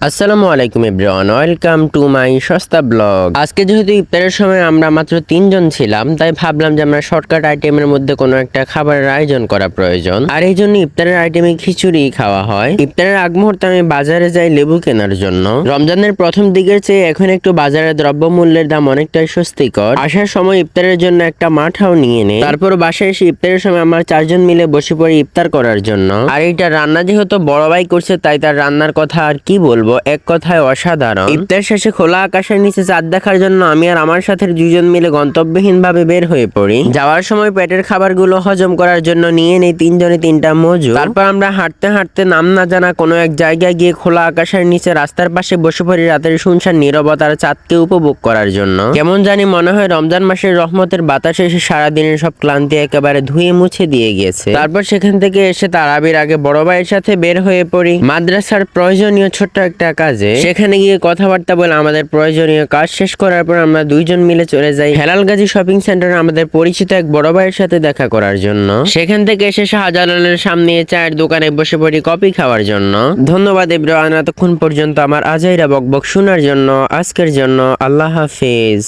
আসসালামু আলাইকুম everyone, welcome to my সস্তা ব্লগ। আজকে যেহেতু ইফতারের সময় আমরা মাত্র 3 জন ছিলাম, তাই ভাবলাম যে আমরা শর্টকাট আইটেমের মধ্যে কোনো একটা খাবারের আয়োজন করা প্রয়োজন। আর এই জন্য ইফতারের আইটেমে খিচুড়ি খাওয়া হয়। ইফতারের আগ মুহূর্তে আমি বাজারে যাই লেবু কেনার জন্য। রমজানের প্রথম দিকের চেয়ে এখন একটু বাজারে দ্রব্যমূল্যের দাম অনেকটাই স্বস্তিকর। আসার সময় ইফতারের জন্য একটা মাঠাও নিয়ে নেই। তারপর বাসায় এসে ইফতারের সময় আমরা 4 জন মিলে বসে পড়ি ইফতার করার জন্য। আর এইটা রান্না যেহেতু বড় ভাই করছে, তাই তার রান্নার কথা আর কি বলবো, এক কথায় অসাধারণ। ইফতার শেষে খোলা আকাশের নিচে চাঁদ দেখার জন্য আমি আর আমার সাথে 2 জন মিলে গন্তব্যহীন ভাবে বের হয়ে পড়ি। যাওয়ার সময় পেটের খাবারগুলো হজম করার জন্য নিয়ে নেই 3 জনে 3টা মজু। তারপর আমরা হাঁটতে হাঁটতে নাম না জানা কোনো এক জায়গায় গিয়ে খোলা আকাশের নিচে রাস্তার পাশে বসে পড়ি রাতের শুনশান নীরবতার চাঁদকে উপভোগ করার জন্য। কেমন জানি মনে হয় রমজান মাসের রহমতের বাতাসে এসে সারাদিনের সব ক্লান্তি একেবারে ধুয়ে মুছে দিয়ে গেছে। তারপর সেখান থেকে এসে তারাবির আগে বড় ভাইয়ের সাথে বের হয়ে পড়ি মাদ্রাসার প্রয়োজনীয় ছোট্ট একটা কাজে। সেখানে গিয়ে কথাবার্তা বলে আমাদের প্রয়োজনীয় কাজ শেষ করার পর আমরা 2 জন মিলে চলে যাই হেলালগাজী শপিং সেন্টারে আমাদের পরিচিত এক বড় ভাইয়ের সাথে দেখা করার জন্য। সেখান থেকে এসে শাহজালালের সামনে চায়ের দোকানে বসে পড়ি কফি খাওয়ার জন্য। ধন্যবাদ এভরিওয়ান এতক্ষণ পর্যন্ত আমার আজাইরা বকবক শোনার জন্য। আজকের জন্য আল্লাহ হাফেজ।